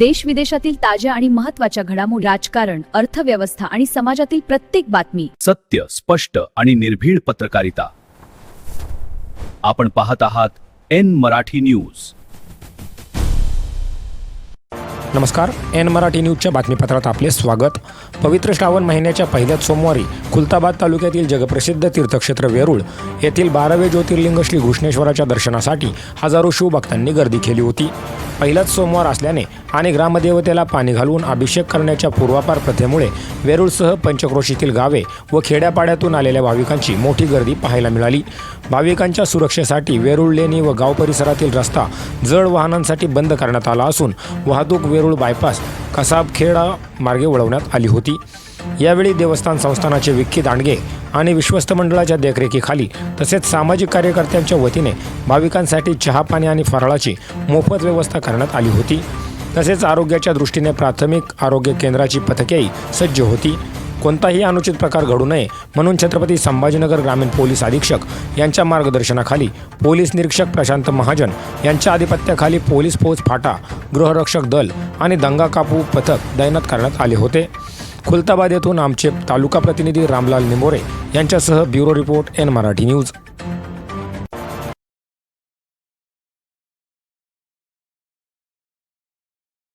देश विदेशातील ताज्या आणि महत्त्वाच्या घडामोडी, राजकारण, अर्थव्यवस्था आणि समाजातील प्रत्येक बातमी. सत्य, स्पष्ट आणि निर्भीड पत्रकारिता. आपण पाहत आहात एन मराठी न्यूज. नमस्कार, एन मराठी न्यूजच्या बातमीपत्रात आपले स्वागत. पवित्र श्रावण महिन्याच्या पहिल्याच सोमवारी खुलताबाद तालुक्यातील जगप्रसिद्ध तीर्थक्षेत्र वेरूळ येथील 12वे ज्योतिर्लिंग श्री घृष्णेश्वराच्या दर्शनासाठी हजारो शिवभक्तांनी गर्दी केली होती. पहिलाच सोमवार असल्याने आणि ग्रामदेवतेला पाणी घालून अभिषेक करण्याच्या पूर्वापार प्रथेमुळे वेरूळसह पंचक्रोशीतील गावे व खेड्यापाड्यातून आलेल्या भाविकांची मोठी गर्दी पाहायला मिळाली. भाविकांच्या सुरक्षेसाठी वेरूळ लेणी व गाव परिसरातील रस्ता जड वाहनांसाठी बंद करण्यात आला असून वाहतूक वेरूळ बायपास कसाबखेडा मार्गे वळवण्यात आली होती. यावेळी देवस्थान संस्थानाचे विक्की दांडगे आणि विश्वस्त मंडळाच्या देखरेखीखाली तसेच सामाजिक कार्यकर्त्यांच्या वतीने भाविकांसाठी चहा पाणी आणि फराळाची मोफत व्यवस्था करण्यात आली होती. तसेच आरोग्याच्या दृष्टीने प्राथमिक आरोग्य केंद्राची पथकेही सज्ज होती. कोणताही अनुचित प्रकार घडू नये म्हणून छत्रपती संभाजीनगर ग्रामीण पोलीस अधीक्षक यांच्या मार्गदर्शनाखाली पोलीस निरीक्षक प्रशांत महाजन यांच्या आधिपत्याखाली पोलीस फौज फाटा, गृहरक्षक दल आणि दंगा कापू पथक तैनात करण्यात आले होते. खुलताबाद येथून आमचे तालुका प्रतिनिधी रामलाल निमोरे यांच्यासह bureau report N Marathi news.